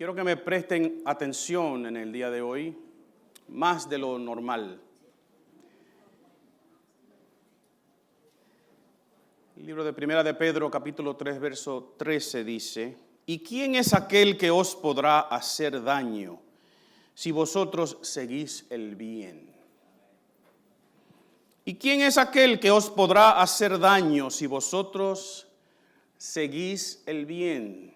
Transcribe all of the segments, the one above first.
Quiero que me presten atención en el día de hoy, más de lo normal. El libro de Primera de Pedro, capítulo 3, verso 13 dice: ¿Y quién es aquel que os podrá hacer daño si vosotros seguís el bien? ¿Y quién es aquel que os podrá hacer daño si vosotros seguís el bien?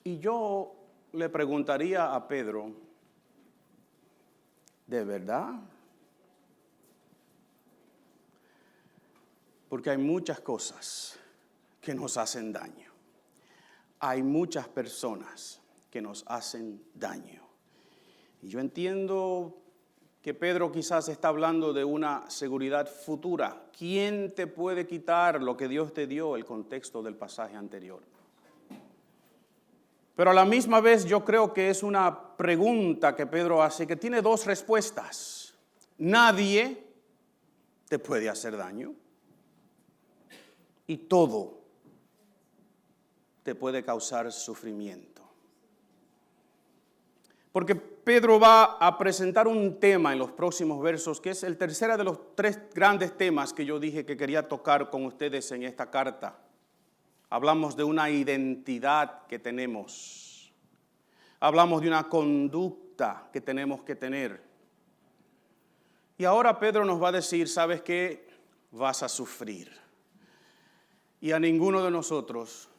Y yo le preguntaría a Pedro, ¿de verdad? Porque hay muchas cosas que nos hacen daño. Hay muchas personas que nos hacen daño. Y yo entiendo que Pedro quizás está hablando de una seguridad futura. ¿Quién te puede quitar lo que Dios te dio? El contexto del pasaje anterior. Pero a la misma vez yo creo que es una pregunta que Pedro hace que tiene dos respuestas. Nadie te puede hacer daño y todo te puede causar sufrimiento. Porque Pedro va a presentar un tema en los próximos versos que es el tercero de los tres grandes temas que yo dije que quería tocar con ustedes en esta carta. Hablamos de una identidad que tenemos. Hablamos de una conducta que tenemos que tener. Y ahora Pedro nos va a decir, ¿sabes qué? Vas a sufrir. Y a ninguno de nosotros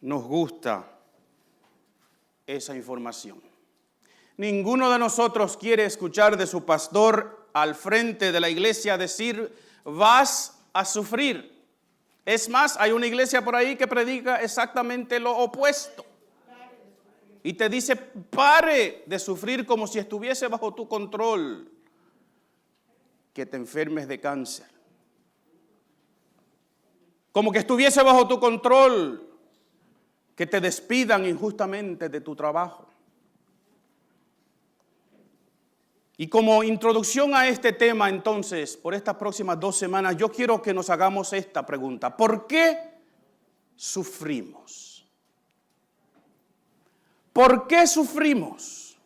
nos gusta esa información. Ninguno de nosotros quiere escuchar de su pastor al frente de la iglesia decir, vas a sufrir. Es más, hay una iglesia por ahí que predica exactamente lo opuesto. Y te dice, pare de sufrir como si estuviese bajo tu control. Que te enfermes de cáncer. Como que estuviese bajo tu control. Que te despidan injustamente de tu trabajo. Y como introducción a este tema, entonces, por estas próximas 2 semanas, yo quiero que nos hagamos esta pregunta. ¿Por qué sufrimos? ¿Por qué sufrimos?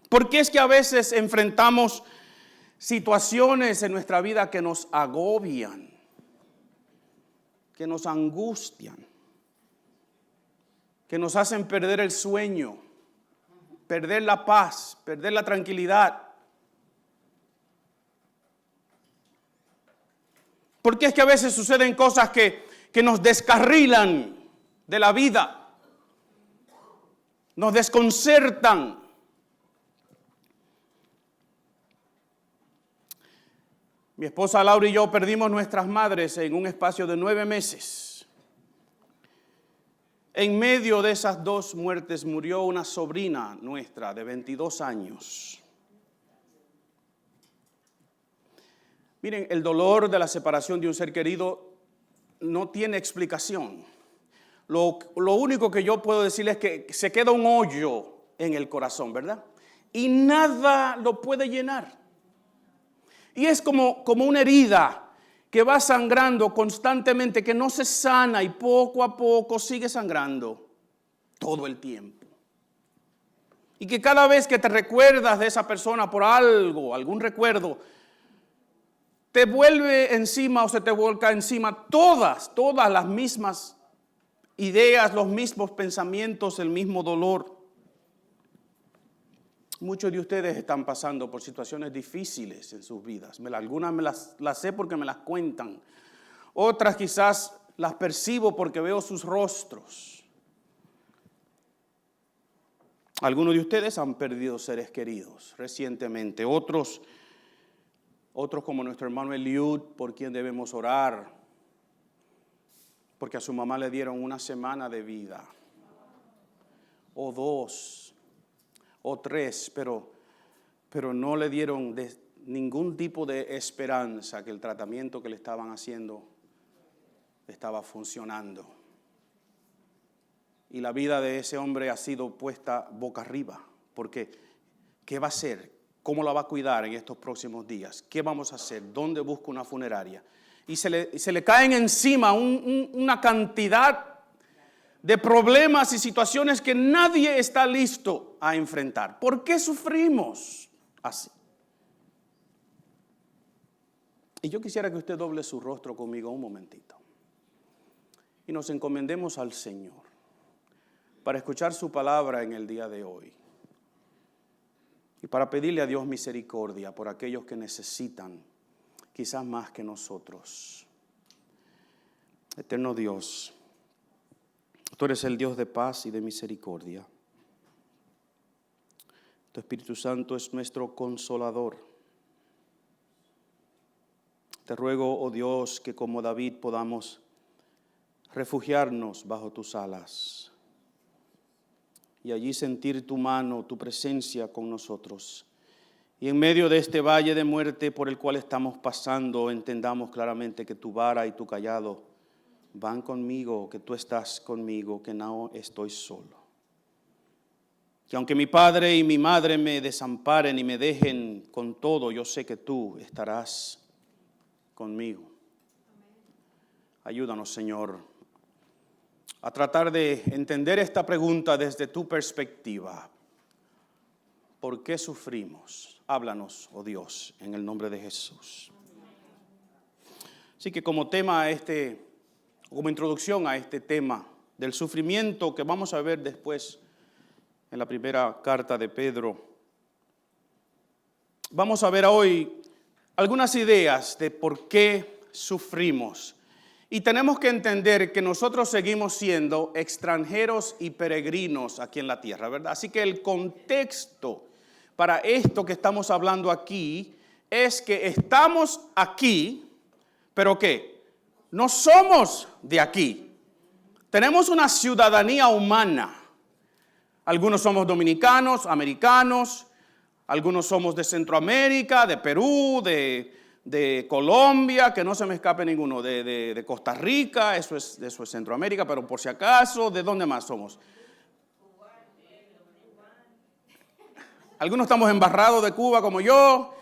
¿Por qué es que a veces enfrentamos situaciones en nuestra vida que nos agobian, que nos angustian, que nos hacen perder el sueño, perder la paz, perder la tranquilidad? ¿Por qué es que a veces suceden cosas que nos descarrilan de la vida? Nos desconcertan. Mi esposa Laura y yo perdimos nuestras madres en un espacio de 9 meses. En medio de esas 2 muertes murió una sobrina nuestra de 22 años. Miren, el dolor de la separación de un ser querido no tiene explicación. Lo único que yo puedo decirles es que se queda un hoyo en el corazón, ¿verdad? Y nada lo puede llenar. Y es como una herida que va sangrando constantemente, que no se sana y poco a poco sigue sangrando todo el tiempo. Y que cada vez que te recuerdas de esa persona por algo, algún recuerdo, te vuelve encima o se te vuelca encima todas las mismas ideas, los mismos pensamientos, el mismo dolor. Muchos de ustedes están pasando por situaciones difíciles en sus vidas. Algunas las sé porque me las cuentan. Otras quizás las percibo porque veo sus rostros. Algunos de ustedes han perdido seres queridos recientemente. Otros como nuestro hermano Eliud, por quien debemos orar. Porque a su mamá le dieron 1 semana de vida. O 2. O 3, pero no le dieron ningún tipo de esperanza que el tratamiento que le estaban haciendo estaba funcionando. Y la vida de ese hombre ha sido puesta boca arriba, porque ¿qué va a hacer? ¿Cómo la va a cuidar en estos próximos días? ¿Qué vamos a hacer? ¿Dónde busca una funeraria? y se le caen encima una cantidad de problemas y situaciones que nadie está listo a enfrentar. ¿Por qué sufrimos así? Y yo quisiera que usted doble su rostro conmigo un momentito y nos encomendemos al Señor para escuchar su palabra en el día de hoy y para pedirle a Dios misericordia por aquellos que necesitan, quizás más que nosotros. Eterno Dios, tú eres el Dios de paz y de misericordia. Tu Espíritu Santo es nuestro consolador. Te ruego, oh Dios, que como David podamos refugiarnos bajo tus alas y allí sentir tu mano, tu presencia con nosotros. Y en medio de este valle de muerte por el cual estamos pasando, entendamos claramente que tu vara y tu cayado van conmigo, que tú estás conmigo, que no estoy solo. Que aunque mi padre y mi madre me desamparen y me dejen con todo, yo sé que tú estarás conmigo. Ayúdanos, Señor, a tratar de entender esta pregunta desde tu perspectiva. ¿Por qué sufrimos? Háblanos, oh Dios, en el nombre de Jesús. Así que como tema como introducción a este tema del sufrimiento que vamos a ver después en la primera carta de Pedro, vamos a ver hoy algunas ideas de por qué sufrimos. Y tenemos que entender que nosotros seguimos siendo extranjeros y peregrinos aquí en la tierra, ¿verdad? Así que el contexto para esto que estamos hablando aquí es que estamos aquí, pero ¿qué? No somos de aquí. Tenemos una ciudadanía humana. Algunos somos dominicanos, americanos, algunos somos de Centroamérica, de Perú, de Colombia, que no se me escape ninguno, de Costa Rica, eso es Centroamérica, pero por si acaso, ¿de dónde más somos? Algunos estamos embarrados de Cuba como yo,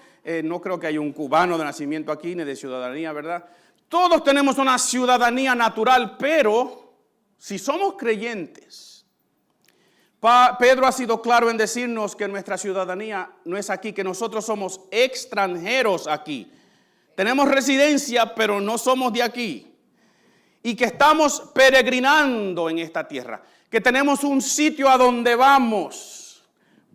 no creo que haya un cubano de nacimiento aquí, ni de ciudadanía, ¿verdad? Todos tenemos una ciudadanía natural, pero si somos creyentes, Pedro ha sido claro en decirnos que nuestra ciudadanía no es aquí, que nosotros somos extranjeros aquí. Tenemos residencia, pero no somos de aquí. Y que estamos peregrinando en esta tierra. Que tenemos un sitio a donde vamos,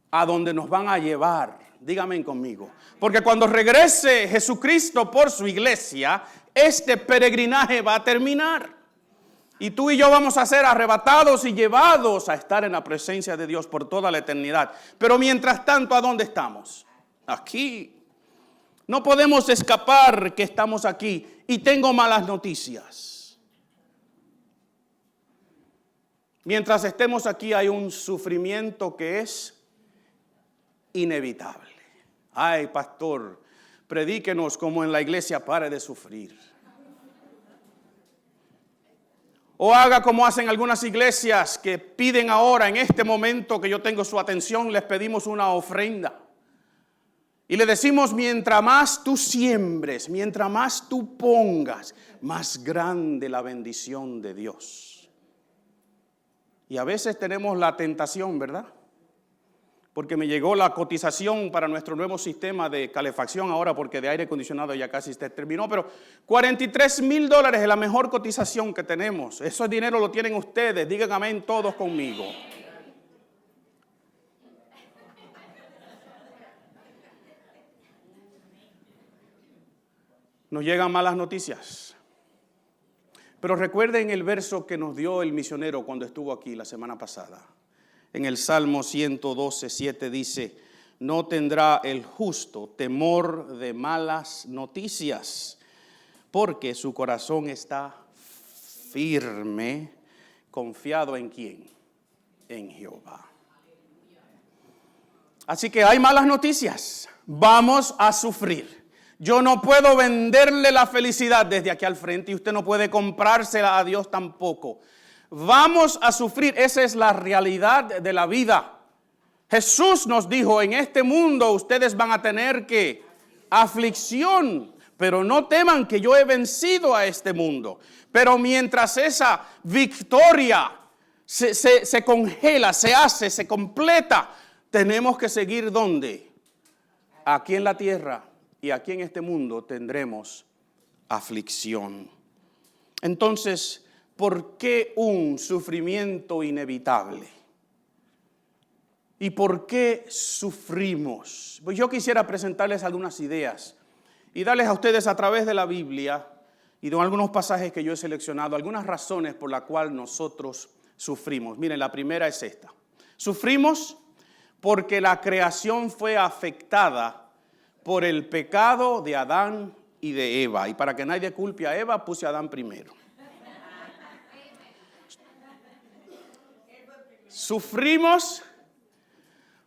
a donde nos van a llevar. Díganme conmigo. Porque cuando regrese Jesucristo por su iglesia, este peregrinaje va a terminar. Y tú y yo vamos a ser arrebatados y llevados a estar en la presencia de Dios por toda la eternidad. Pero mientras tanto, ¿a dónde estamos? Aquí. No podemos escapar que estamos aquí. Y tengo malas noticias. Mientras estemos aquí hay un sufrimiento que es inevitable. Ay, pastor, predíquenos como en la iglesia, pare de sufrir. O haga como hacen algunas iglesias que piden ahora, en este momento que yo tengo su atención, les pedimos una ofrenda. Y le decimos, mientras más tú siembres, mientras más tú pongas, más grande la bendición de Dios. Y a veces tenemos la tentación, ¿verdad? Porque me llegó la cotización para nuestro nuevo sistema de calefacción ahora, porque de aire acondicionado ya casi se terminó, pero $43,000 es la mejor cotización que tenemos. Ese dinero lo tienen ustedes, digan amén todos conmigo. Nos llegan malas noticias. Pero recuerden el verso que nos dio el misionero cuando estuvo aquí la semana pasada. En el Salmo 112:7 dice, no tendrá el justo temor de malas noticias, porque su corazón está firme, confiado ¿en quién? En Jehová. Así que hay malas noticias, vamos a sufrir. Yo no puedo venderle la felicidad desde aquí al frente y usted no puede comprársela a Dios tampoco. Vamos a sufrir, esa es la realidad de la vida. Jesús nos dijo, en este mundo ustedes van a tener que aflicción, Pero no teman que yo he vencido a este mundo. Pero mientras esa victoria se congela, se completa, tenemos que seguir ¿dónde? Aquí en la tierra y aquí en este mundo tendremos aflicción. Entonces, ¿por qué un sufrimiento inevitable? ¿Y por qué sufrimos? Pues yo quisiera presentarles algunas ideas y darles a ustedes a través de la Biblia y de algunos pasajes que yo he seleccionado, algunas razones por las cuales nosotros sufrimos. Miren, la primera es esta. Sufrimos porque la creación fue afectada por el pecado de Adán y de Eva. Y para que nadie culpe a Eva, puse a Adán primero. Sufrimos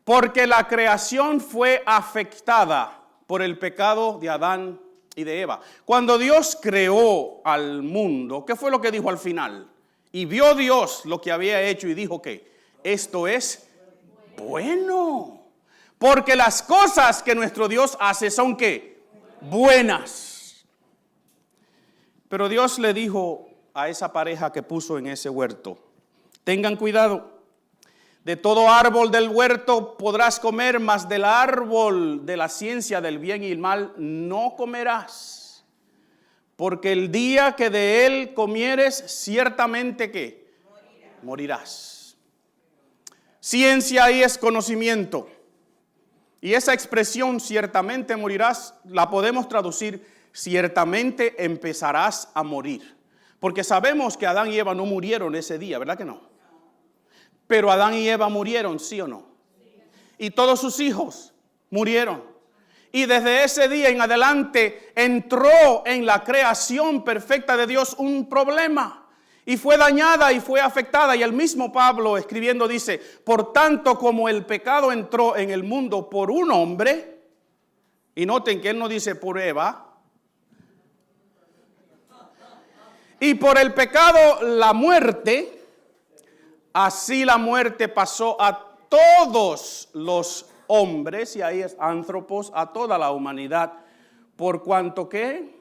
porque la creación fue afectada por el pecado de Adán y de Eva. Cuando Dios creó al mundo, ¿qué fue lo que dijo al final? Y vio Dios lo que había hecho y dijo que esto es bueno. Porque las cosas que nuestro Dios hace son ¿qué? Buenas. Pero Dios le dijo a esa pareja que puso en ese huerto, tengan cuidado. De todo árbol del huerto podrás comer, mas del árbol de la ciencia del bien y el mal no comerás. Porque el día que de él comieres, ciertamente ¿qué? Morirás. Ciencia ahí es conocimiento. Y esa expresión, ciertamente morirás, la podemos traducir, ciertamente empezarás a morir. Porque sabemos que Adán y Eva no murieron ese día, ¿verdad que no? Pero Adán y Eva murieron, ¿sí o no? Y todos sus hijos murieron. Y desde ese día en adelante entró en la creación perfecta de Dios un problema. Y fue dañada y fue afectada. Y el mismo Pablo escribiendo dice, por tanto como el pecado entró en el mundo por un hombre, y noten que él no dice por Eva, y por el pecado la muerte, así la muerte pasó a todos los hombres, y ahí es antropos, a toda la humanidad, por cuanto que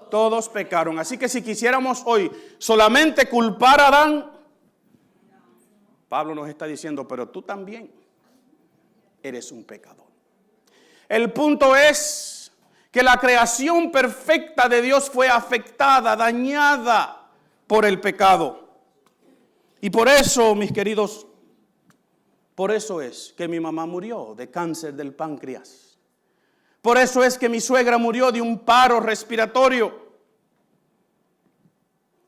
todos pecaron. Así que si quisiéramos hoy solamente culpar a Adán, Pablo nos está diciendo, pero tú también eres un pecador. El punto es que la creación perfecta de Dios fue afectada, dañada por el pecado. Y por eso, mis queridos, por eso es que mi mamá murió de cáncer del páncreas. Por eso es que mi suegra murió de un paro respiratorio.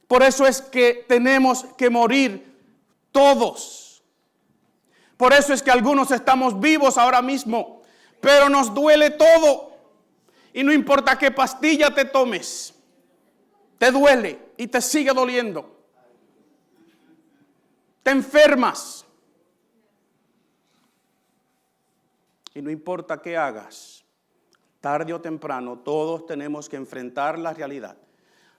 Por eso es que tenemos que morir todos. Por eso es que algunos estamos vivos ahora mismo, pero nos duele todo. Y no importa qué pastilla te tomes, te duele y te sigue doliendo. Te enfermas. Y no importa qué hagas, tarde o temprano todos tenemos que enfrentar la realidad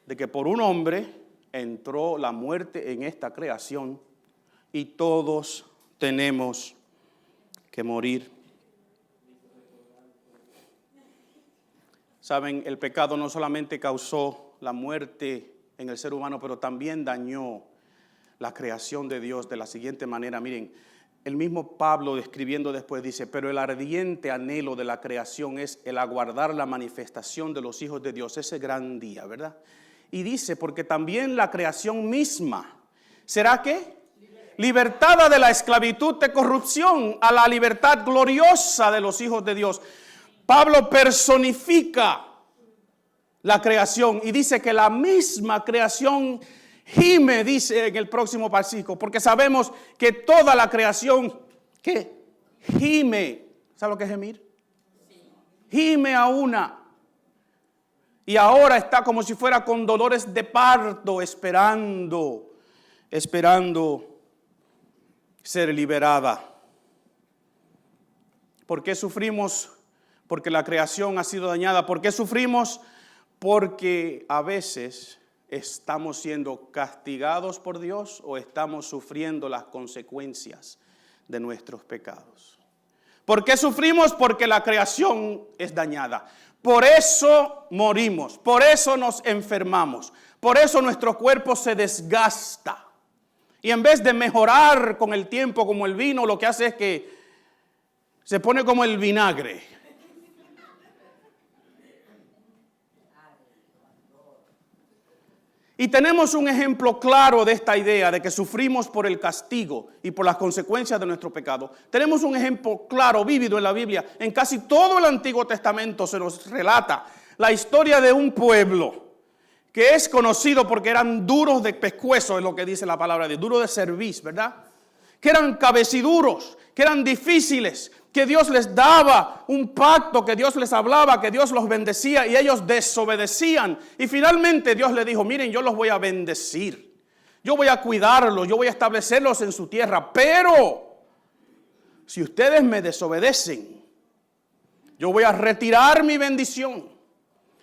de que por un hombre entró la muerte en esta creación y todos tenemos que morir. Saben, el pecado no solamente causó la muerte en el ser humano, pero también dañó la creación de Dios de la siguiente manera. Miren, el mismo Pablo escribiendo después dice, pero el ardiente anhelo de la creación es el aguardar la manifestación de los hijos de Dios, ese gran día, ¿verdad? Y dice, porque también la creación misma, ¿será qué? Libertada de la esclavitud de corrupción a la libertad gloriosa de los hijos de Dios. Pablo personifica la creación y dice que la misma creación gime, dice en el próximo versículo, porque sabemos que toda la creación, ¿qué? Gime. ¿Sabe lo que es gemir? Gime a una. Y ahora está como si fuera con dolores de parto, esperando ser liberada. ¿Por qué sufrimos? Porque la creación ha sido dañada. ¿Por qué sufrimos? Porque a veces estamos siendo castigados por Dios o estamos sufriendo las consecuencias de nuestros pecados. ¿Por qué sufrimos? Porque la creación es dañada. Por eso morimos, por eso nos enfermamos, por eso nuestro cuerpo se desgasta. Y en vez de mejorar con el tiempo como el vino, lo que hace es que se pone como el vinagre. Y tenemos un ejemplo claro de esta idea de que sufrimos por el castigo y por las consecuencias de nuestro pecado. Tenemos un ejemplo claro, vívido en la Biblia. En casi todo el Antiguo Testamento se nos relata la historia de un pueblo que es conocido porque eran duros de pescuezo, es lo que dice la palabra de duro de cerviz, ¿verdad? Que eran cabeciduros, que eran difíciles, que Dios les daba un pacto, que Dios les hablaba, que Dios los bendecía y ellos desobedecían. Y finalmente Dios les dijo, miren, yo los voy a bendecir. Yo voy a cuidarlos, yo voy a establecerlos en su tierra. Pero si ustedes me desobedecen, yo voy a retirar mi bendición.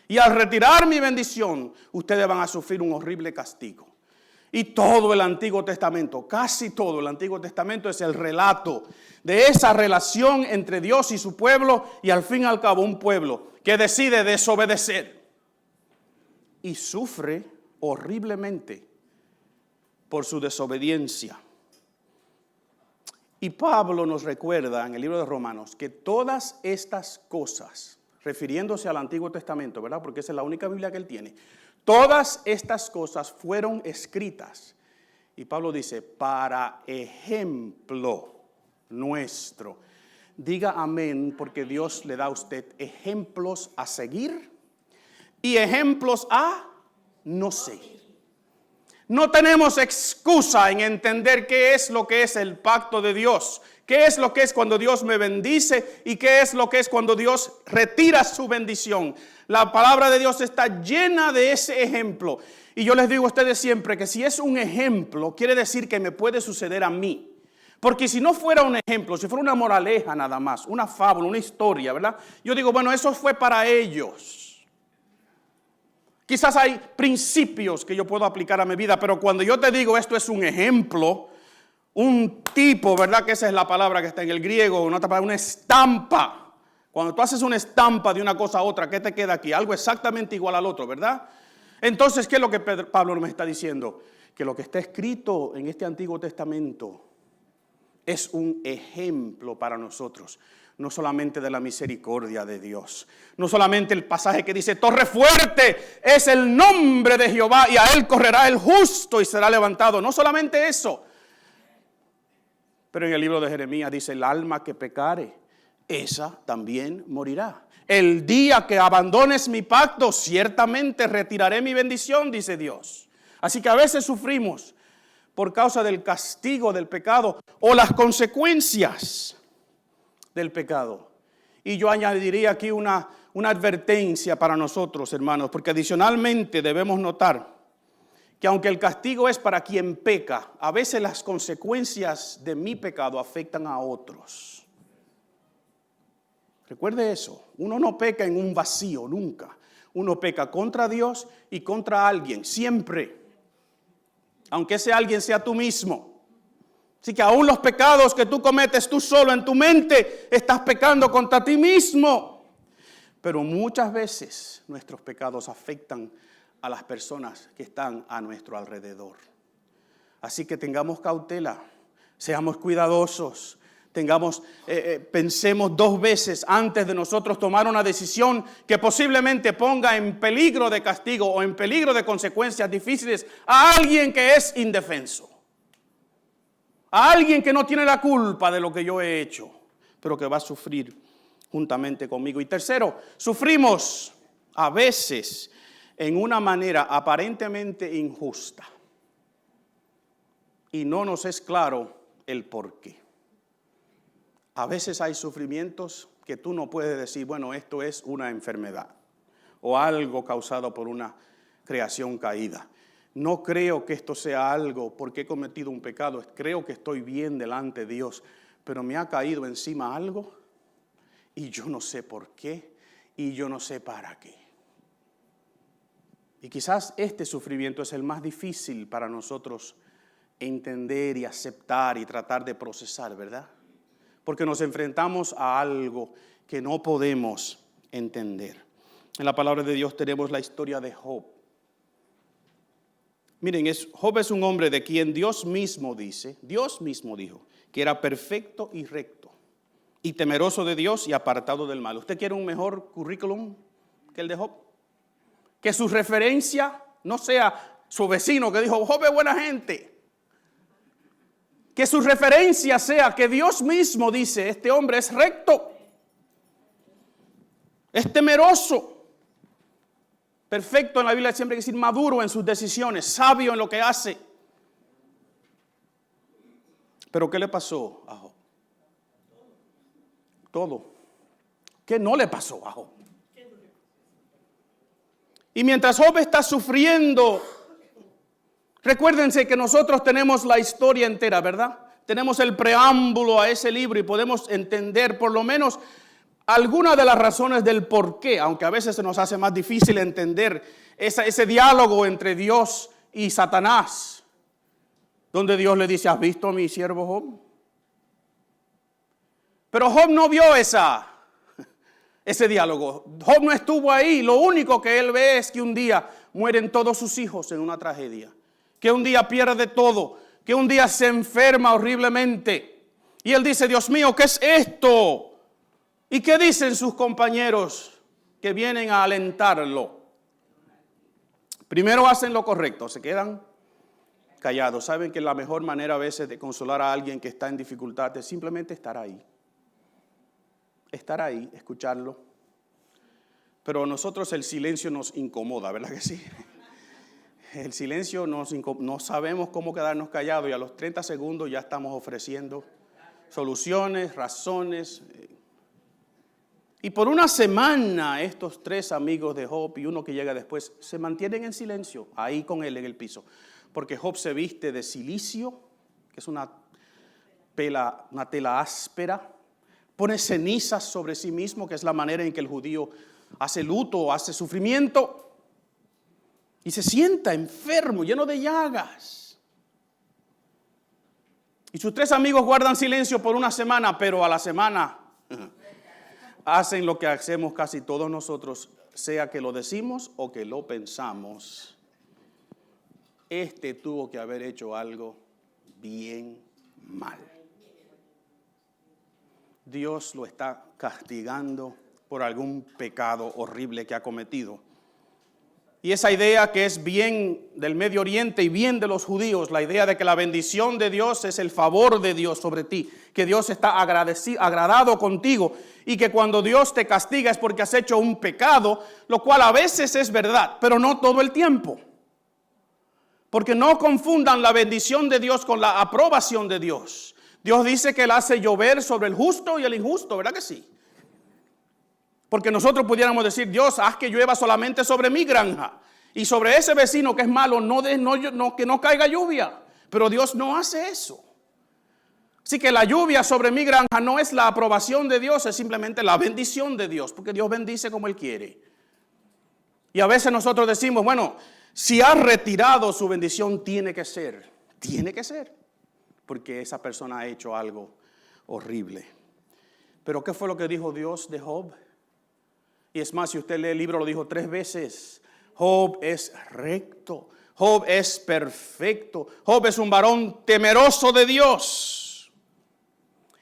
Y al retirar mi bendición, ustedes van a sufrir un horrible castigo. Y todo el Antiguo Testamento, casi todo el Antiguo Testamento es el relato de esa relación entre Dios y su pueblo y al fin y al cabo un pueblo que decide desobedecer y sufre horriblemente por su desobediencia. Y Pablo nos recuerda en el libro de Romanos que todas estas cosas, refiriéndose al Antiguo Testamento, ¿verdad? Porque esa es la única Biblia que él tiene. Todas estas cosas fueron escritas, y Pablo dice, para ejemplo nuestro. Diga amén, porque Dios le da a usted ejemplos a seguir y ejemplos a no seguir. No tenemos excusa en entender qué es lo que es el pacto de Dios, qué es lo que es cuando Dios me bendice y qué es lo que es cuando Dios retira su bendición. La palabra de Dios está llena de ese ejemplo. Y yo les digo a ustedes siempre que si es un ejemplo, quiere decir que me puede suceder a mí. Porque si no fuera un ejemplo, si fuera una moraleja nada más, una fábula, una historia, ¿verdad? Yo digo, bueno, eso fue para ellos. Quizás hay principios que yo puedo aplicar a mi vida, pero cuando yo te digo esto es un ejemplo, un tipo, ¿verdad? Que esa es la palabra que está en el griego, una estampa. Cuando tú haces una estampa de una cosa a otra, ¿qué te queda aquí? Algo exactamente igual al otro, ¿verdad? Entonces, ¿qué es lo que Pablo me está diciendo? Que lo que está escrito en este Antiguo Testamento es un ejemplo para nosotros. No solamente de la misericordia de Dios. No solamente el pasaje que dice, torre fuerte es el nombre de Jehová y a él correrá el justo y será levantado. No solamente eso. Pero en el libro de Jeremías dice, el alma que pecare, esa también morirá. El día que abandones mi pacto, ciertamente retiraré mi bendición, dice Dios. Así que a veces sufrimos por causa del castigo del pecado o las consecuencias del pecado. Y yo añadiría aquí una advertencia para nosotros, hermanos, porque adicionalmente debemos notar que aunque el castigo es para quien peca, a veces las consecuencias de mi pecado afectan a otros. Recuerde eso, uno no peca en un vacío, nunca. Uno peca contra Dios y contra alguien, siempre. Aunque ese alguien sea tú mismo. Así que aún los pecados que tú cometes tú solo en tu mente, estás pecando contra ti mismo. Pero muchas veces nuestros pecados afectan a las personas que están a nuestro alrededor. Así que tengamos cautela, seamos cuidadosos. Pensemos 2 veces antes de nosotros tomar una decisión que posiblemente ponga en peligro de castigo o en peligro de consecuencias difíciles a alguien que es indefenso. A alguien que no tiene la culpa de lo que yo he hecho, pero que va a sufrir juntamente conmigo. Y tercero, sufrimos a veces en una manera aparentemente injusta. Y no nos es claro el por qué. A veces hay sufrimientos que tú no puedes decir, bueno, esto es una enfermedad o algo causado por una creación caída. No creo que esto sea algo porque he cometido un pecado. Creo que estoy bien delante de Dios, pero me ha caído encima algo y yo no sé por qué y yo no sé para qué. Y quizás este sufrimiento es el más difícil para nosotros entender y aceptar y tratar de procesar, ¿verdad? Porque nos enfrentamos a algo que no podemos entender. En la palabra de Dios tenemos la historia de Job. Miren, Job es un hombre de quien Dios mismo dijo que era perfecto y recto, y temeroso de Dios y apartado del mal. ¿Usted quiere un mejor currículum que el de Job? Que su referencia no sea su vecino que dijo, Job es buena gente. Que su referencia sea que Dios mismo dice, este hombre es recto, es temeroso. Perfecto en la Biblia siempre hay que decir maduro en sus decisiones, sabio en lo que hace. Pero ¿qué le pasó a Job? Todo. ¿Qué no le pasó a Job? Y mientras Job está sufriendo, recuérdense que nosotros tenemos la historia entera, ¿verdad? Tenemos el preámbulo a ese libro y podemos entender por lo menos algunas de las razones del por qué, aunque a veces se nos hace más difícil entender ese diálogo entre Dios y Satanás, donde Dios le dice, ¿has visto a mi siervo Job? Pero Job no vio ese diálogo. Job no estuvo ahí. Lo único que él ve es que un día mueren todos sus hijos en una tragedia, que un día pierde todo, que un día se enferma horriblemente. Y él dice, Dios mío, ¿qué es esto? ¿Y qué dicen sus compañeros que vienen a alentarlo? Primero hacen lo correcto, se quedan callados. Saben que la mejor manera a veces de consolar a alguien que está en dificultad es simplemente estar ahí. Estar ahí, escucharlo. Pero a nosotros el silencio nos incomoda, ¿verdad que sí? El silencio no sabemos cómo quedarnos callados y a los 30 segundos ya estamos ofreciendo soluciones, razones. Y por una semana estos tres amigos de Job y uno que llega después se mantienen en silencio, ahí con él en el piso. Porque Job se viste de cilicio, que es una tela áspera, pone cenizas sobre sí mismo, que es la manera en que el judío hace luto, hace sufrimiento, y se sienta enfermo, lleno de llagas. Y sus tres amigos guardan silencio por una semana, pero a la semana hacen lo que hacemos casi todos nosotros, sea que lo decimos o que lo pensamos. Este tuvo que haber hecho algo bien mal. Dios lo está castigando por algún pecado horrible que ha cometido. Y esa idea que es bien del Medio Oriente y bien de los judíos, la idea de que la bendición de Dios es el favor de Dios sobre ti, que Dios está agradado contigo y que cuando Dios te castiga es porque has hecho un pecado, lo cual a veces es verdad, pero no todo el tiempo. Porque no confundan la bendición de Dios con la aprobación de Dios. Dios dice que Él hace llover sobre el justo y el injusto, ¿verdad que sí? Porque nosotros pudiéramos decir, Dios, haz que llueva solamente sobre mi granja. Y sobre ese vecino que es malo, que no caiga lluvia. Pero Dios no hace eso. Así que la lluvia sobre mi granja no es la aprobación de Dios, es simplemente la bendición de Dios. Porque Dios bendice como Él quiere. Y a veces nosotros decimos, bueno, si ha retirado su bendición, tiene que ser. Tiene que ser. Porque esa persona ha hecho algo horrible. Pero ¿qué fue lo que dijo Dios de Job? Y es más, si usted lee el libro, lo dijo 3 veces. Job es recto. Job es perfecto. Job es un varón temeroso de Dios.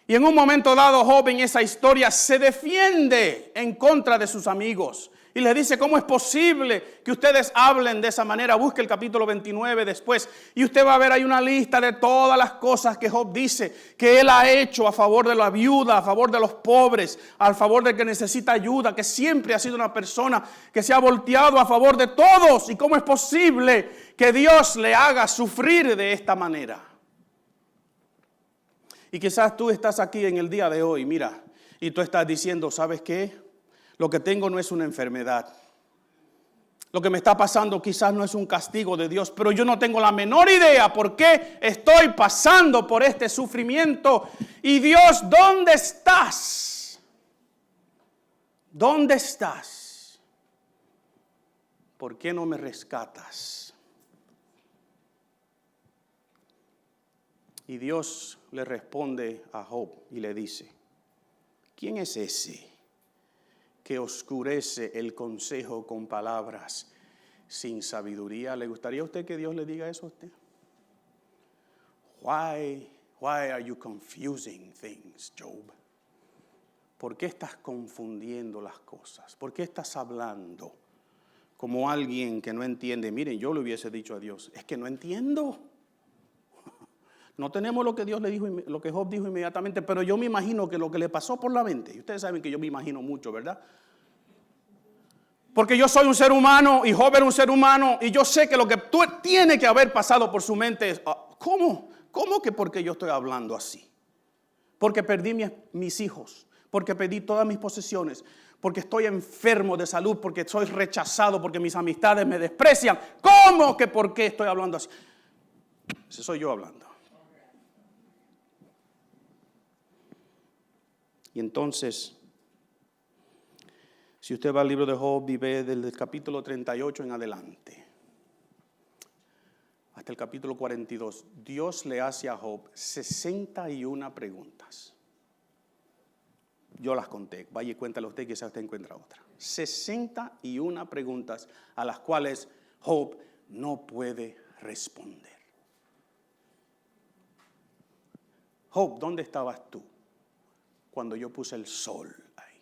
Y en un momento dado, Job en esa historia se defiende en contra de sus amigos. Y les dice, ¿cómo es posible que ustedes hablen de esa manera? Busque el capítulo 29 después. Y usted va a ver, hay una lista de todas las cosas que Job dice que él ha hecho a favor de la viuda, a favor de los pobres, a favor del que necesita ayuda, que siempre ha sido una persona que se ha volteado a favor de todos. ¿Y cómo es posible que Dios le haga sufrir de esta manera? Y quizás tú estás aquí en el día de hoy, mira, y tú estás diciendo, ¿sabes qué? Lo que tengo no es una enfermedad. Lo que me está pasando quizás no es un castigo de Dios, pero yo no tengo la menor idea por qué estoy pasando por este sufrimiento. Y Dios, ¿dónde estás? ¿Dónde estás? ¿Por qué no me rescatas? Y Dios le responde a Job y le dice, ¿quién es ese que oscurece el consejo con palabras sin sabiduría. ¿Le gustaría a usted que Dios le diga eso a usted? Why are you confusing things, Job? ¿Por qué estás confundiendo las cosas? ¿Por qué estás hablando como alguien que no entiende? Miren, yo le hubiese dicho a Dios, es que no entiendo. No tenemos lo que Dios le dijo, lo que Job dijo inmediatamente, pero yo me imagino que lo que le pasó por la mente, y ustedes saben que yo me imagino mucho, ¿verdad? Porque yo soy un ser humano y Job era un ser humano y yo sé que lo que tiene que haber pasado por su mente es, ¿cómo? ¿Cómo que porque yo estoy hablando así? Porque perdí mis hijos, porque perdí todas mis posesiones, porque estoy enfermo de salud, porque soy rechazado, porque mis amistades me desprecian. ¿Cómo que por qué estoy hablando así? Ese soy yo hablando. Y entonces, si usted va al libro de Job y ve desde el capítulo 38 en adelante, hasta el capítulo 42, Dios le hace a Job 61 preguntas. Yo las conté, vaya y cuéntale usted, quizás usted encuentra otra. 61 preguntas a las cuales Job no puede responder. Job, ¿dónde estabas tú cuando yo puse el sol ahí?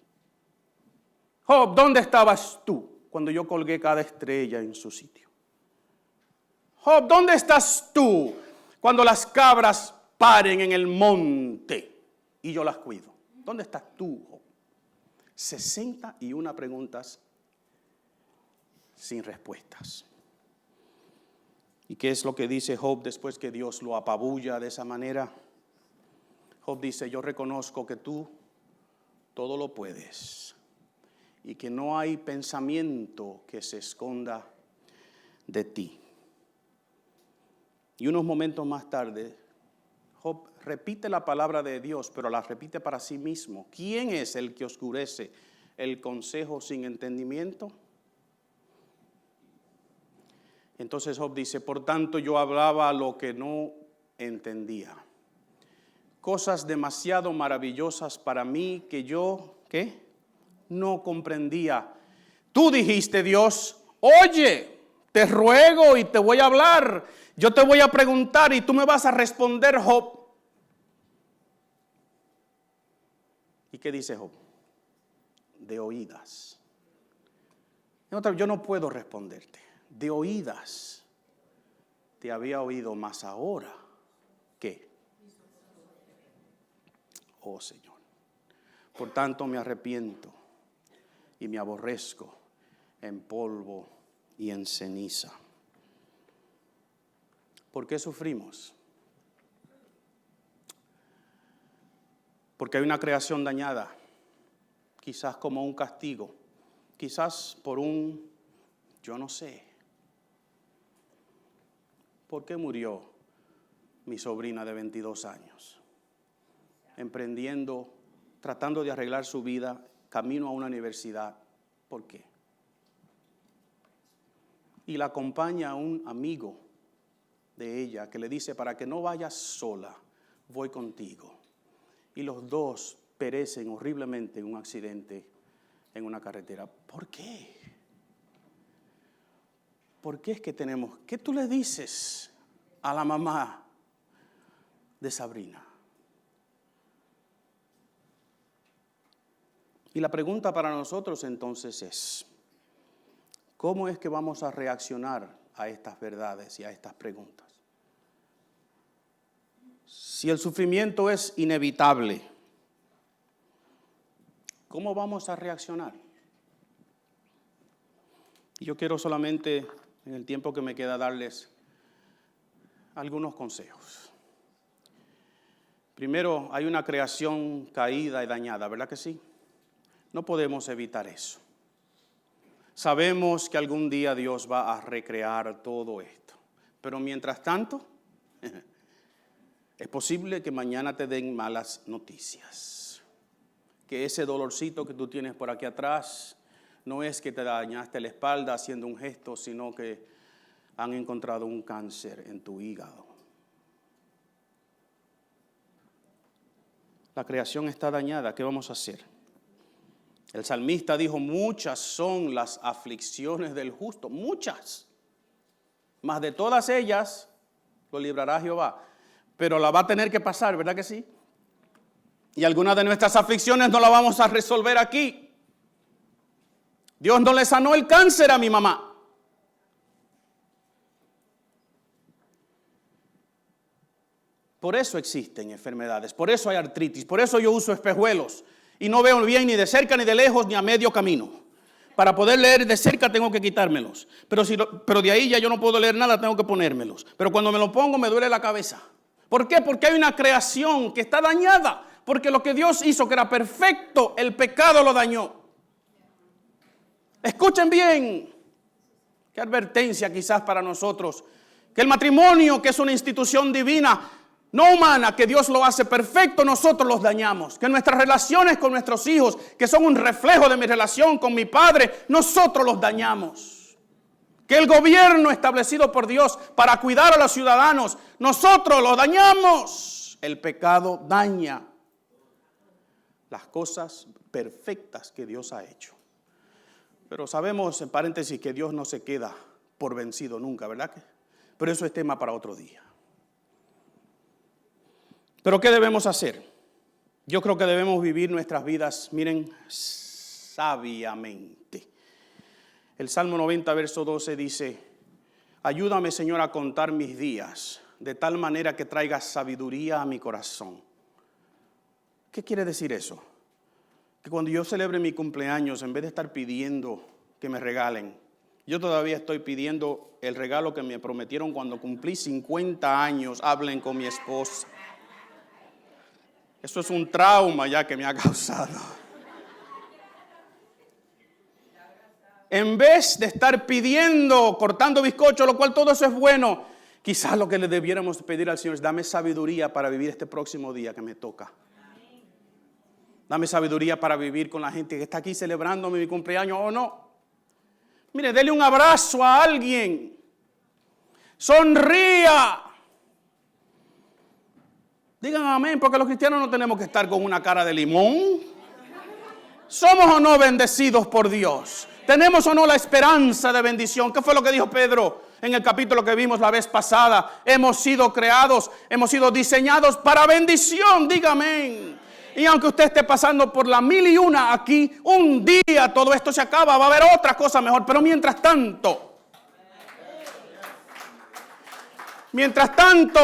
Job, ¿dónde estabas tú cuando yo colgué cada estrella en su sitio? Job, ¿dónde estás tú cuando las cabras paren en el monte y yo las cuido? ¿Dónde estás tú, Job? 61 preguntas sin respuestas. ¿Y qué es lo que dice Job después que Dios lo apabulla de esa manera? Job dice, yo reconozco que tú todo lo puedes y que no hay pensamiento que se esconda de ti. Y unos momentos más tarde, Job repite la palabra de Dios, pero la repite para sí mismo. ¿Quién es el que oscurece el consejo sin entendimiento? Entonces Job dice, por tanto yo hablaba lo que no entendía. Cosas demasiado maravillosas para mí que yo, ¿qué? No comprendía. Tú dijiste, Dios, oye, te ruego y te voy a hablar. Yo te voy a preguntar y tú me vas a responder, Job. ¿Y qué dice Job? De oídas. Yo no puedo responderte. De oídas te había oído, mas ahora, ¿qué? Oh Señor. Por tanto me arrepiento y me aborrezco en polvo y en ceniza. ¿Por qué sufrimos? Porque hay una creación dañada, quizás como un castigo, quizás por yo no sé. ¿Por qué murió mi sobrina de 22 años? Emprendiendo, tratando de arreglar su vida, camino a una universidad. ¿Por qué? Y la acompaña un amigo de ella que le dice, para que no vayas sola, voy contigo. Y los dos perecen horriblemente en un accidente en una carretera. ¿Por qué? ¿Por qué es que tenemos? ¿Qué tú le dices a la mamá de Sabrina? Y la pregunta para nosotros entonces es, ¿cómo es que vamos a reaccionar a estas verdades y a estas preguntas? Si el sufrimiento es inevitable, ¿cómo vamos a reaccionar? Y yo quiero solamente, en el tiempo que me queda, darles algunos consejos. Primero, hay una creación caída y dañada, ¿verdad que sí? No podemos evitar eso. Sabemos que algún día Dios va a recrear todo esto. Pero mientras tanto, es posible que mañana te den malas noticias. Que ese dolorcito que tú tienes por aquí atrás no es que te dañaste la espalda haciendo un gesto, sino que han encontrado un cáncer en tu hígado. La creación está dañada, ¿qué vamos a hacer? El salmista dijo, muchas son las aflicciones del justo, muchas. Mas de todas ellas lo librará Jehová. Pero la va a tener que pasar, ¿verdad que sí? Y algunas de nuestras aflicciones no las vamos a resolver aquí. Dios no le sanó el cáncer a mi mamá. Por eso existen enfermedades, por eso hay artritis, por eso yo uso espejuelos y no veo bien ni de cerca ni de lejos ni a medio camino. Para poder leer de cerca tengo que quitármelos, pero de ahí ya yo no puedo leer nada, tengo que ponérmelos. Pero cuando me lo pongo me duele la cabeza. ¿Por qué? Porque hay una creación que está dañada, porque lo que Dios hizo que era perfecto, el pecado lo dañó. Escuchen bien, qué advertencia quizás para nosotros, que el matrimonio, que es una institución divina, no humana, que Dios lo hace perfecto, nosotros los dañamos. Que nuestras relaciones con nuestros hijos, que son un reflejo de mi relación con mi padre, nosotros los dañamos. Que el gobierno establecido por Dios para cuidar a los ciudadanos, nosotros los dañamos. El pecado daña las cosas perfectas que Dios ha hecho. Pero sabemos, en paréntesis, que Dios no se queda por vencido nunca, ¿verdad? Pero eso es tema para otro día. Pero ¿qué debemos hacer? Yo creo que debemos vivir nuestras vidas, miren, sabiamente. El Salmo 90, verso 12 dice, ayúdame, Señor, a contar mis días, de tal manera que traiga sabiduría a mi corazón. ¿Qué quiere decir eso? Que cuando yo celebre mi cumpleaños, en vez de estar pidiendo que me regalen, yo todavía estoy pidiendo el regalo que me prometieron cuando cumplí 50 años, hablen con mi esposa. Eso es un trauma ya que me ha causado. En vez de estar pidiendo, cortando bizcocho, lo cual todo eso es bueno, quizás lo que le debiéramos pedir al Señor es dame sabiduría para vivir este próximo día que me toca. Dame sabiduría para vivir con la gente que está aquí celebrándome mi cumpleaños o no. Mire, dele un abrazo a alguien. Sonría. Digan amén, porque los cristianos no tenemos que estar con una cara de limón. ¿Somos o no bendecidos por Dios? ¿Tenemos o no la esperanza de bendición? ¿Qué fue lo que dijo Pedro en el capítulo que vimos la vez pasada? Hemos sido creados, hemos sido diseñados para bendición. Dígame. Y aunque usted esté pasando por la 1001 aquí, un día todo esto se acaba, va a haber otra cosa mejor. Pero mientras tanto,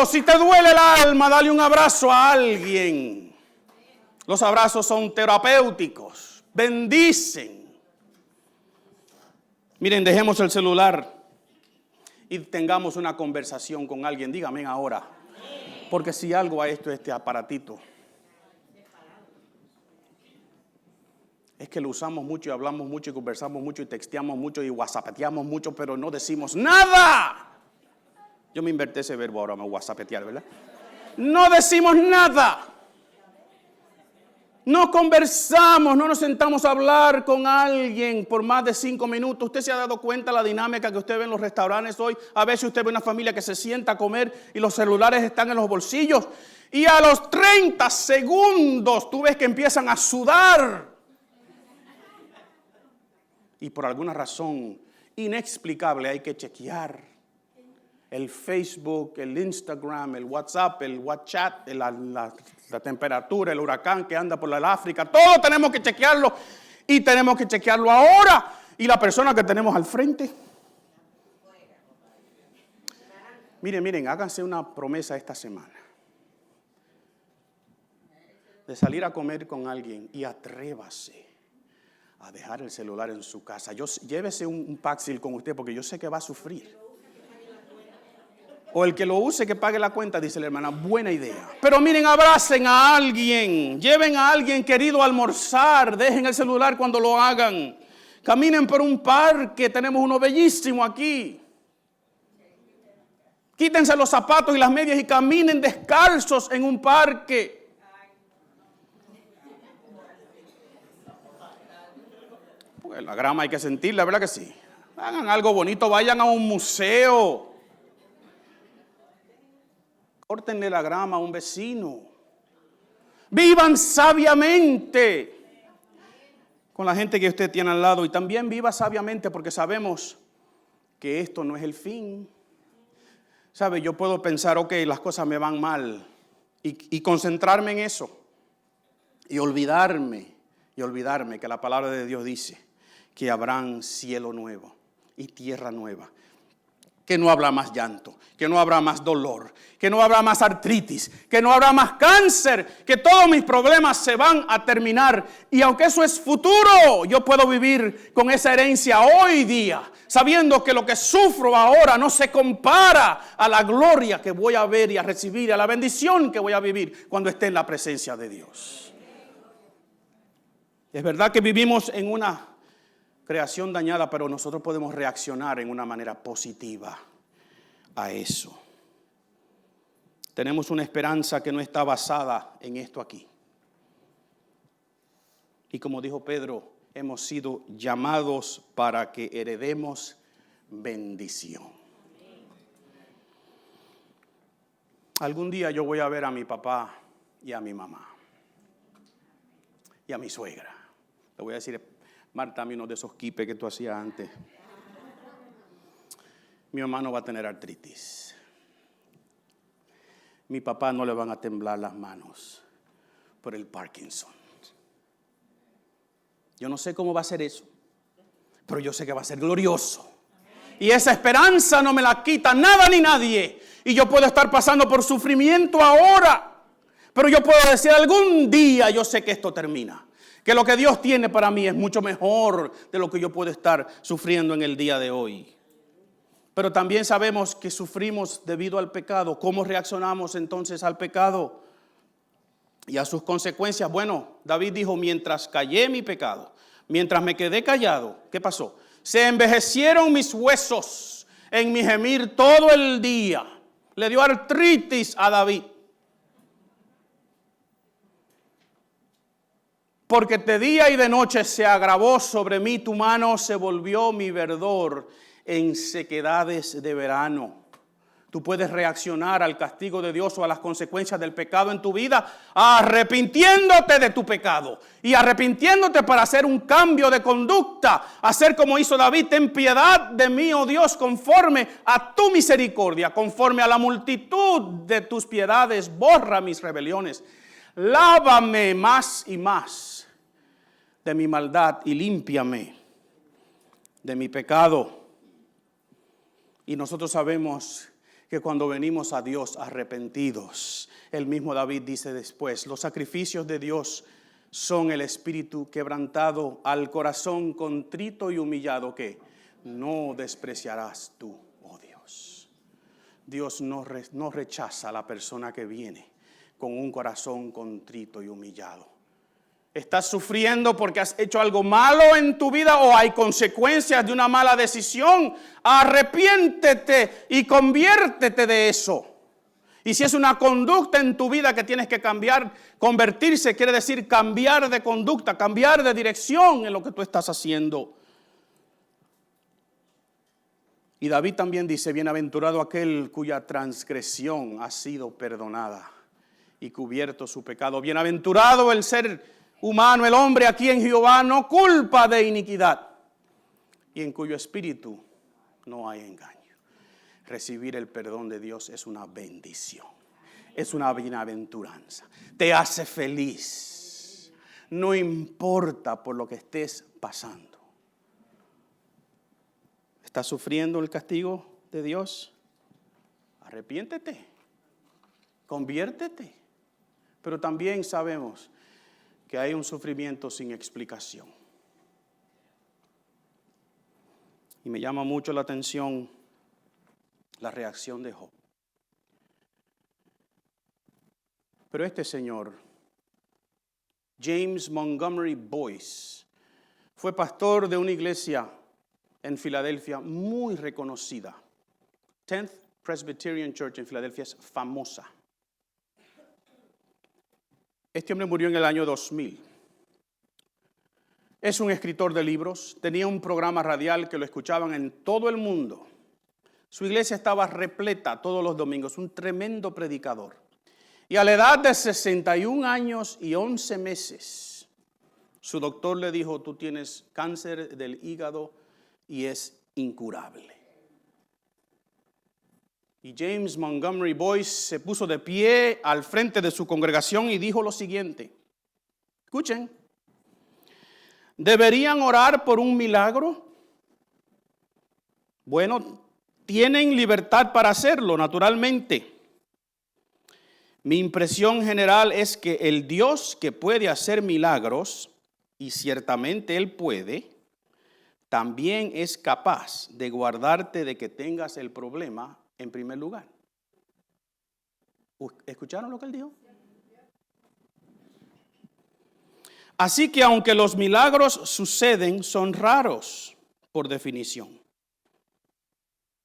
si te duele el alma, dale un abrazo a alguien. Los abrazos son terapéuticos, bendicen. Miren, dejemos el celular y tengamos una conversación con alguien. Dígame ahora, porque si algo a esto, este aparatito, es que lo usamos mucho y hablamos mucho y conversamos mucho y texteamos mucho y whatsappeteamos mucho, pero no decimos nada. Yo me invertí ese verbo ahora, me whatsappetear, ¿verdad? No decimos nada. No conversamos, no nos sentamos a hablar con alguien por más de 5 minutos. Usted se ha dado cuenta de la dinámica que usted ve en los restaurantes hoy. A veces usted ve una familia que se sienta a comer y los celulares están en los bolsillos. Y a los 30 segundos tú ves que empiezan a sudar. Y por alguna razón inexplicable hay que chequear el Facebook, el Instagram, el WhatsApp, el WhatsApp, la temperatura, el huracán que anda por la África. Todo tenemos que chequearlo y tenemos que chequearlo ahora. Y la persona que tenemos al frente. Miren, háganse una promesa esta semana. De salir a comer con alguien y atrévase a dejar el celular en su casa. Llévese un Paxil con usted porque yo sé que va a sufrir. O el que lo use que pague la cuenta, dice la hermana. Buena idea. Pero miren, abracen a alguien. Lleven a alguien querido a almorzar. Dejen el celular cuando lo hagan. Caminen por un parque. Tenemos uno bellísimo aquí. Quítense los zapatos y las medias y caminen descalzos en un parque. Pues la grama hay que sentirla, ¿verdad que sí? Hagan algo bonito, vayan a un museo. Córtenle la grama a un vecino. Vivan sabiamente. con la gente que usted tiene al lado, y también viva sabiamente, porque sabemos que esto no es el fin. ¿Sabe? Yo puedo pensar, ok, las cosas me van mal, y concentrarme en eso, y olvidarme que la palabra de Dios dice que habrá cielo nuevo y tierra nueva, que no habrá más llanto, que no habrá más dolor, que no habrá más artritis, que no habrá más cáncer, que todos mis problemas se van a terminar. Y aunque eso es futuro, yo puedo vivir con esa herencia hoy día, sabiendo que lo que sufro ahora no se compara a la gloria que voy a ver y a recibir, a la bendición que voy a vivir cuando esté en la presencia de Dios. Es verdad que vivimos en una creación dañada, pero nosotros podemos reaccionar en una manera positiva a eso. Tenemos una esperanza que no está basada en esto aquí. Y como dijo Pedro, hemos sido llamados para que heredemos bendición. Algún día yo voy a ver a mi papá y a mi mamá y a mi suegra. Le voy a decir, Marta, uno de esos quipes que tú hacías antes. Mi mamá no va a tener artritis. Mi papá no le van a temblar las manos por el Parkinson. Yo no sé cómo va a ser eso, pero yo sé que va a ser glorioso. Y esa esperanza no me la quita nada ni nadie. Y yo puedo estar pasando por sufrimiento ahora, pero yo puedo decir algún día yo sé que esto termina. Que lo que Dios tiene para mí es mucho mejor de lo que yo puedo estar sufriendo en el día de hoy. Pero también sabemos que sufrimos debido al pecado. ¿Cómo reaccionamos entonces al pecado y a sus consecuencias? Bueno, David dijo, mientras callé mi pecado, mientras me quedé callado, ¿qué pasó? Se envejecieron mis huesos en mi gemir todo el día. Le dio artritis a David. Porque de día y de noche se agravó sobre mí tu mano, se volvió mi verdor en sequedades de verano. Tú puedes reaccionar al castigo de Dios o a las consecuencias del pecado en tu vida arrepintiéndote de tu pecado y arrepintiéndote para hacer un cambio de conducta, hacer como hizo David, ten piedad de mí, oh Dios, conforme a tu misericordia, conforme a la multitud de tus piedades, borra mis rebeliones. Lávame más y más de mi maldad y límpiame de mi pecado. Y nosotros sabemos que cuando venimos a Dios arrepentidos, el mismo David dice después, los sacrificios de Dios son el espíritu quebrantado, al corazón contrito y humillado, que no despreciarás tú, oh Dios. Dios no rechaza a la persona que viene con un corazón contrito y humillado. ¿Estás sufriendo porque has hecho algo malo en tu vida o hay consecuencias de una mala decisión? Arrepiéntete y conviértete de eso. Y si es una conducta en tu vida que tienes que cambiar, convertirse quiere decir cambiar de conducta, cambiar de dirección en lo que tú estás haciendo. Y David también dice, bienaventurado aquel cuya transgresión ha sido perdonada y cubierto su pecado. Bienaventurado el ser humano, el hombre a quien Jehová no culpa de iniquidad y en cuyo espíritu no hay engaño. Recibir el perdón de Dios es una bendición, es una bienaventuranza, te hace feliz, no importa por lo que estés pasando. ¿Estás sufriendo el castigo de Dios? Arrepiéntete, conviértete, pero también sabemos que hay un sufrimiento sin explicación. Y me llama mucho la atención la reacción de Job. Pero este señor, James Montgomery Boyce, fue pastor de una iglesia en Filadelfia muy reconocida. 10th Presbyterian Church en Filadelfia es famosa. Este hombre murió en el año 2000. Es un escritor de libros. Tenía un programa radial que lo escuchaban en todo el mundo. Su iglesia estaba repleta todos los domingos. Un tremendo predicador. Y a la edad de 61 años y 11 meses, Su doctor le dijo, tú tienes cáncer del hígado y es incurable. Y James Montgomery Boyce se puso de pie al frente de su congregación y dijo lo siguiente. Escuchen. ¿Deberían orar por un milagro? Bueno, tienen libertad para hacerlo, naturalmente. Mi impresión general es que el Dios que puede hacer milagros, y ciertamente Él puede, también es capaz de guardarte de que tengas el problema en primer lugar. ¿Escucharon lo que Él dijo? Así que aunque los milagros suceden, son raros por definición.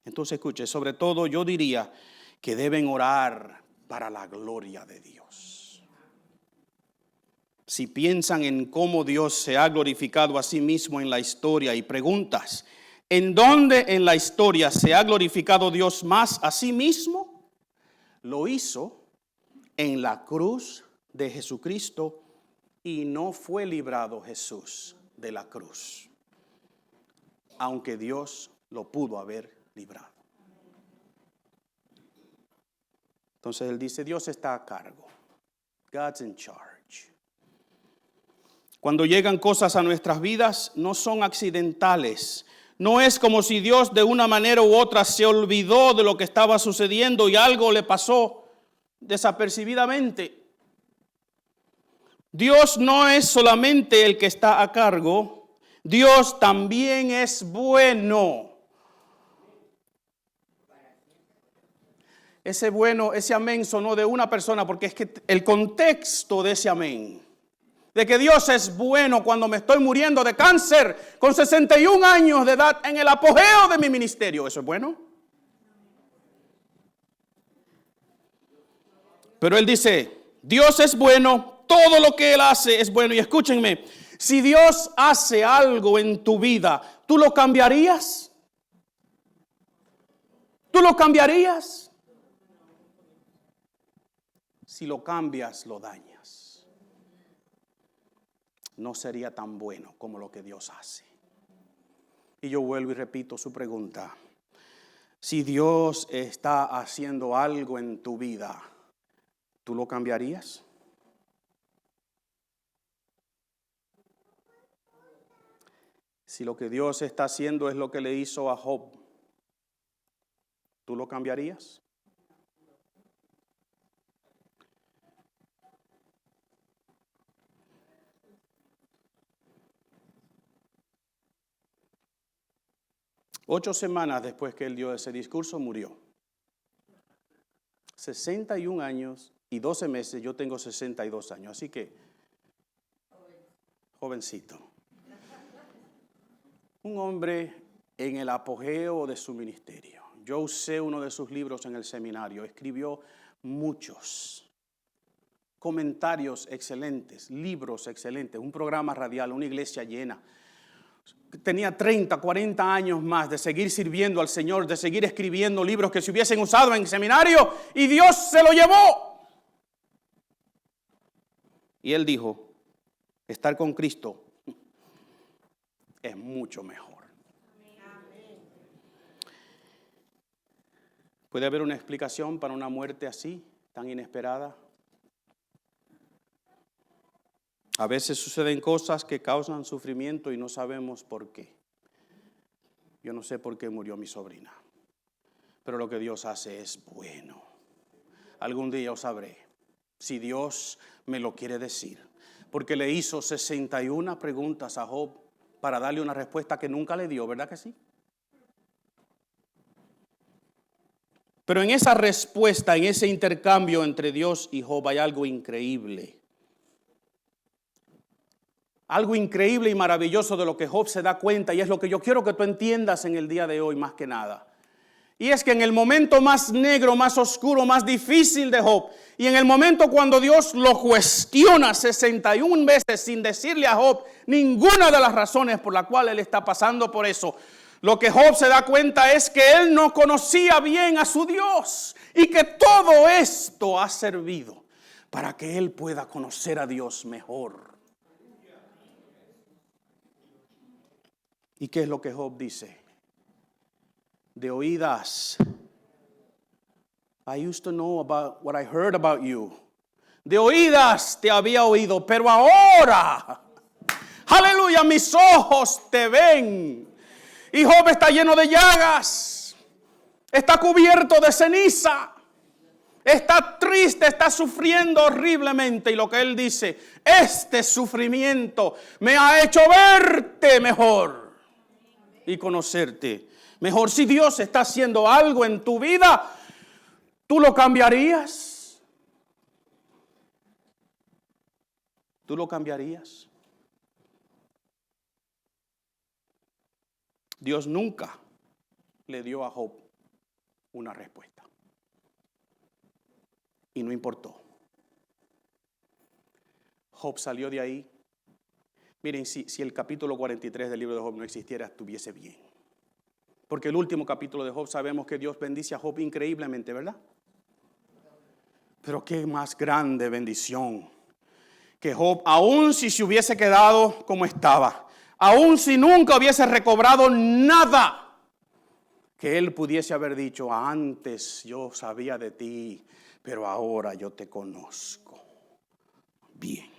Entonces escuche, sobre todo yo diría que deben orar para la gloria de Dios. Si piensan en cómo Dios se ha glorificado a sí mismo en la historia y preguntas, ¿en dónde en la historia se ha glorificado Dios más a sí mismo? Lo hizo en la cruz de Jesucristo y no fue librado Jesús de la cruz, aunque Dios lo pudo haber librado. Entonces él dice, Dios está a cargo. God's in charge. Cuando llegan cosas a nuestras vidas, no son accidentales. No es como si Dios de una manera u otra se olvidó de lo que estaba sucediendo y algo le pasó desapercibidamente. Dios no es solamente el que está a cargo, Dios también es bueno. Ese bueno, ese amén sonó de una persona porque es que el contexto de ese amén, de que Dios es bueno cuando me estoy muriendo de cáncer con 61 años de edad en el apogeo de mi ministerio, ¿eso es bueno? Pero él dice, Dios es bueno. Todo lo que Él hace es bueno. Y escúchenme, si Dios hace algo en tu vida, ¿tú lo cambiarías? ¿Tú lo cambiarías? Si lo cambias, lo dañas. No sería tan bueno como lo que Dios hace. Y yo vuelvo y repito su pregunta. Si Dios está haciendo algo en tu vida, ¿tú lo cambiarías? Si lo que Dios está haciendo es lo que le hizo a Job, ¿tú lo cambiarías? Ocho semanas después que él dio ese discurso, murió. 61 años y 12 meses, yo tengo 62 años, así que jovencito. Un hombre en el apogeo de su ministerio. Yo usé uno de sus libros en el seminario. Escribió muchos comentarios excelentes, libros excelentes, un programa radial, una iglesia llena. Tenía 30, 40 años más de seguir sirviendo al Señor, de seguir escribiendo libros que se hubiesen usado en el seminario y Dios se lo llevó. Y él dijo, estar con Cristo es mucho mejor. ¿Puede haber una explicación para una muerte así, tan inesperada? A veces suceden cosas que causan sufrimiento y no sabemos por qué. Yo no sé por qué murió mi sobrina, pero lo que Dios hace es bueno. Algún día yo sabré, si Dios me lo quiere decir, porque le hizo 61 preguntas a Job para darle una respuesta que nunca le dio, ¿verdad que sí? Pero en esa respuesta, en ese intercambio entre Dios y Job hay algo increíble. Algo increíble y maravilloso de lo que Job se da cuenta, y es lo que yo quiero que tú entiendas en el día de hoy más que nada. Y es que en el momento más negro, más oscuro, más difícil de Job, y en el momento cuando Dios lo cuestiona 61 veces sin decirle a Job ninguna de las razones por las cuales él está pasando por eso, lo que Job se da cuenta es que él no conocía bien a su Dios y que todo esto ha servido para que él pueda conocer a Dios mejor. ¿Y qué es lo que Job dice? De oídas. I used to know about what I heard about you. De oídas te había oído, pero ahora, aleluya, mis ojos te ven. Y Job está lleno de llagas, está cubierto de ceniza, está triste, está sufriendo horriblemente. Y lo que él dice, este sufrimiento me ha hecho verte mejor y conocerte mejor. Si Dios está haciendo algo en tu vida, ¿tú lo cambiarías? ¿Tú lo cambiarías? Dios nunca le dio a Job una respuesta. Y no importó. Job salió de ahí. Miren, si el capítulo 43 del libro de Job no existiera, estuviese bien. Porque el último capítulo de Job sabemos que Dios bendice a Job increíblemente, ¿verdad? Pero qué más grande bendición que Job, aun si se hubiese quedado como estaba, aun si nunca hubiese recobrado nada, que él pudiese haber dicho, antes yo sabía de ti, pero ahora yo te conozco bien.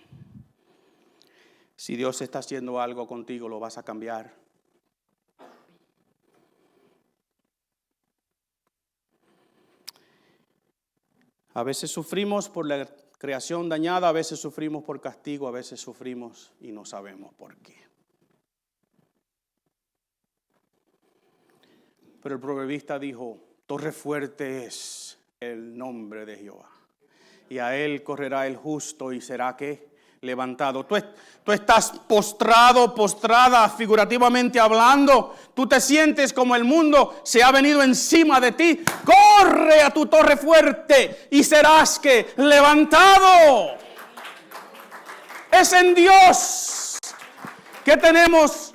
Si Dios está haciendo algo contigo, ¿lo vas a cambiar? A veces sufrimos por la creación dañada, a veces sufrimos por castigo, a veces sufrimos y no sabemos por qué. Pero el proverbista dijo, torre fuerte es el nombre de Jehová, y a él correrá el justo y será ¿qué? Levantado. Tú estás postrado, postrada, figurativamente hablando. Tú te sientes como el mundo se ha venido encima de ti. Corre a tu torre fuerte y serás ¿qué? Levantado. Es en Dios que tenemos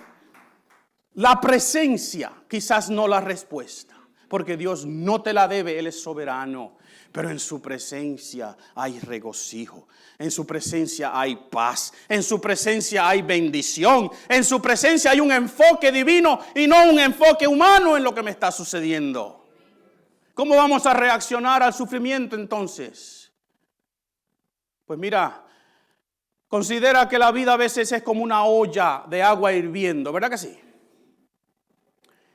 la presencia, quizás no la respuesta, porque Dios no te la debe, Él es soberano. Pero en su presencia hay regocijo, en su presencia hay paz, en su presencia hay bendición, en su presencia hay un enfoque divino y no un enfoque humano en lo que me está sucediendo. ¿Cómo vamos a reaccionar al sufrimiento entonces? Pues mira, considera que la vida a veces es como una olla de agua hirviendo, ¿verdad que sí?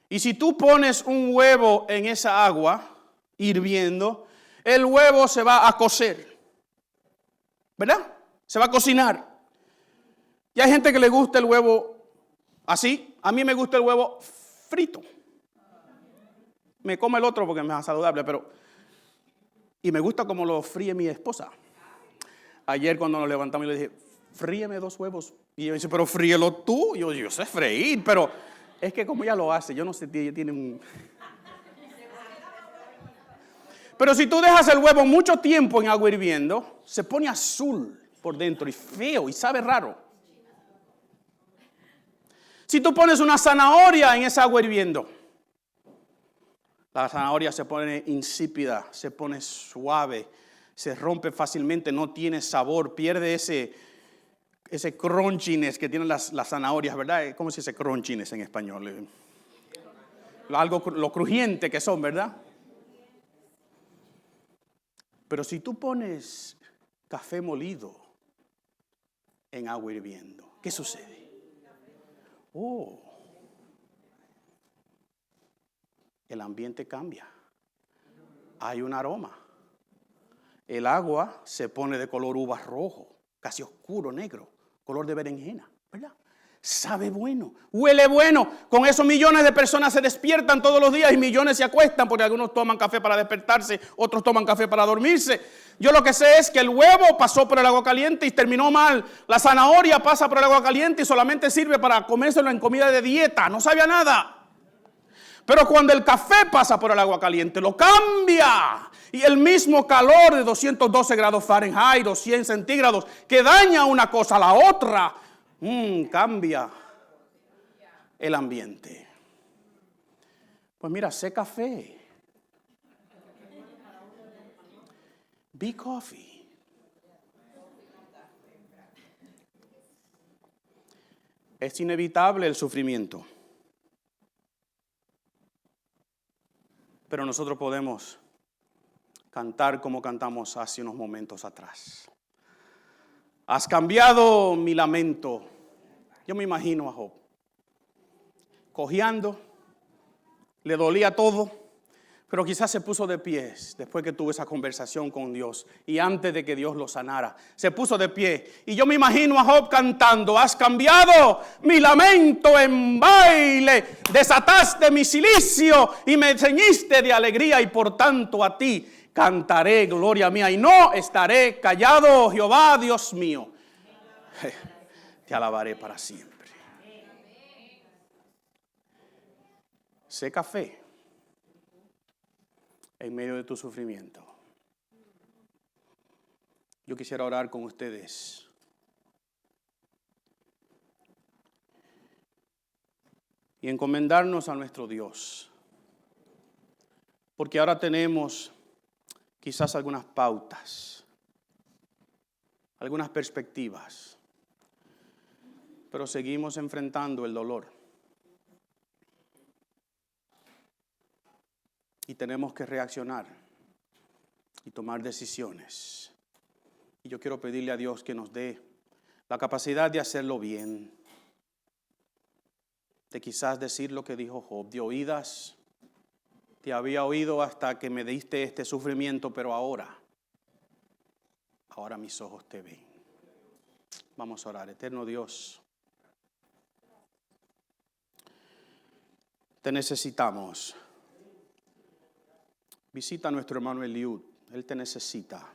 Y si tú pones un huevo en esa agua hirviendo, el huevo se va a cocer, ¿verdad? Se va a cocinar. Y hay gente que le gusta el huevo así. A mí me gusta el huevo frito. Me como el otro porque es más saludable, pero... Y me gusta como lo fríe mi esposa. Ayer cuando nos levantamos le dije, fríeme 2 huevos. Y ella dice, pero fríelo tú. Yo sé freír, pero es que como ella lo hace, yo no sé, ella tiene un... Pero si tú dejas el huevo mucho tiempo en agua hirviendo, se pone azul por dentro y feo y sabe raro. Si tú pones una zanahoria en esa agua hirviendo, la zanahoria se pone insípida, se pone suave, se rompe fácilmente, no tiene sabor, pierde ese crunchiness que tienen las zanahorias, ¿verdad? ¿Cómo se dice crunchiness en español? Lo crujiente que son, ¿verdad? Pero si tú pones café molido en agua hirviendo, ¿qué sucede? El ambiente cambia. Hay un aroma. El agua se pone de color uva rojo, casi oscuro, negro, color de berenjena, ¿verdad? Sabe bueno, huele bueno. Con eso millones de personas se despiertan todos los días y millones se acuestan porque algunos toman café para despertarse, otros toman café para dormirse. Yo lo que sé es que el huevo pasó por el agua caliente y terminó mal. La zanahoria pasa por el agua caliente y solamente sirve para comérselo en comida de dieta. No sabía nada. Pero cuando el café pasa por el agua caliente, lo cambia. Y el mismo calor de 212 grados Fahrenheit o 100 centígrados que daña una cosa a la otra, cambia el ambiente. Pues mira, sé café. Be coffee. Es inevitable el sufrimiento. pero nosotros podemos cantar como cantamos hace unos momentos atrás. Has cambiado mi lamento. Yo me imagino a Job cojeando, le dolía todo, pero quizás se puso de pie después que tuvo esa conversación con Dios y antes de que Dios lo sanara. Se puso de pie y yo me imagino a Job cantando: has cambiado mi lamento en baile, desataste mi cilicio y me ceñiste de alegría, y por tanto a ti cantaré, gloria mía, y no estaré callado. Jehová, Dios mío, te alabaré para siempre. Sé café en medio de tu sufrimiento. Yo quisiera orar con ustedes. Y encomendarnos a nuestro Dios. Porque ahora tenemos quizás algunas pautas, algunas perspectivas, pero seguimos enfrentando el dolor. Y tenemos que reaccionar y tomar decisiones. Y yo quiero pedirle a Dios que nos dé la capacidad de hacerlo bien. De quizás decir lo que dijo Job: de oídas te había oído hasta que me diste este sufrimiento, pero ahora mis ojos te ven. Vamos a orar. Eterno Dios, te necesitamos. Visita a nuestro hermano Eliud, él te necesita.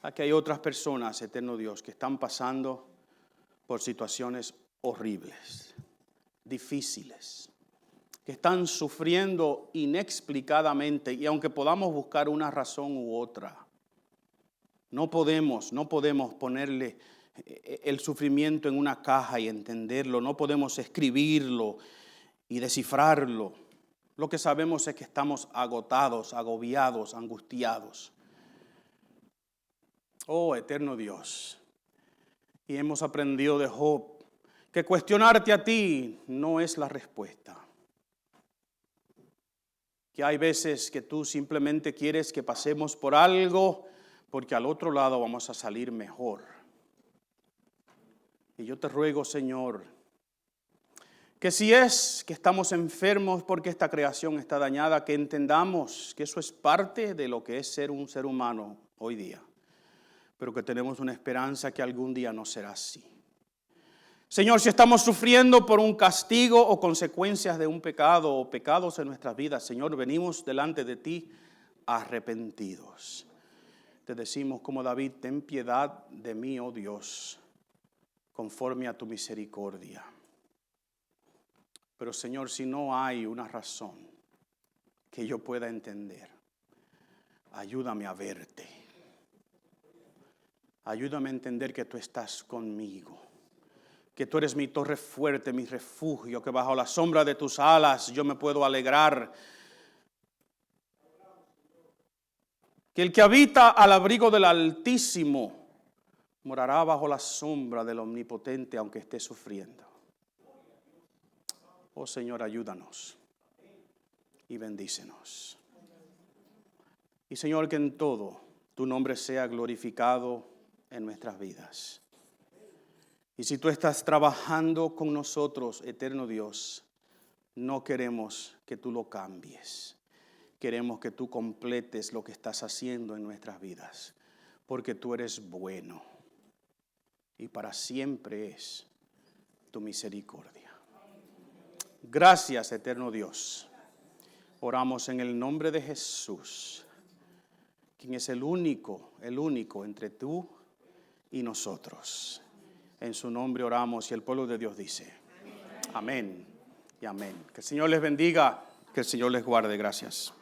Aquí hay otras personas, eterno Dios, que están pasando por situaciones horribles, difíciles, que están sufriendo inexplicadamente, y aunque podamos buscar una razón u otra, no podemos ponerle el sufrimiento en una caja y entenderlo, no podemos escribirlo y descifrarlo. Lo que sabemos es que estamos agotados, agobiados, angustiados. Oh, eterno Dios, y hemos aprendido de Job que cuestionarte a ti no es la respuesta. Que hay veces que tú simplemente quieres que pasemos por algo porque al otro lado vamos a salir mejor. Y yo te ruego, Señor, que si es que estamos enfermos porque esta creación está dañada, que entendamos que eso es parte de lo que es ser un ser humano hoy día, pero que tenemos una esperanza que algún día no será así. Señor, si estamos sufriendo por un castigo o consecuencias de un pecado o pecados en nuestras vidas, Señor, venimos delante de ti arrepentidos. Te decimos como David: ten piedad de mí, oh Dios, conforme a tu misericordia. Pero Señor, si no hay una razón que yo pueda entender, ayúdame a verte. Ayúdame a entender que tú estás conmigo, que tú eres mi torre fuerte, mi refugio, que bajo la sombra de tus alas yo me puedo alegrar. Que el que habita al abrigo del Altísimo morará bajo la sombra del Omnipotente, aunque esté sufriendo. Oh Señor, ayúdanos y bendícenos. Y Señor, que en todo tu nombre sea glorificado en nuestras vidas. Y si tú estás trabajando con nosotros, eterno Dios, no queremos que tú lo cambies. Queremos que tú completes lo que estás haciendo en nuestras vidas, porque tú eres bueno y para siempre es tu misericordia. Gracias, eterno Dios. Oramos en el nombre de Jesús, quien es el único entre tú y nosotros. En su nombre oramos y el pueblo de Dios dice: amén y amén. Que el Señor les bendiga, que el Señor les guarde. Gracias.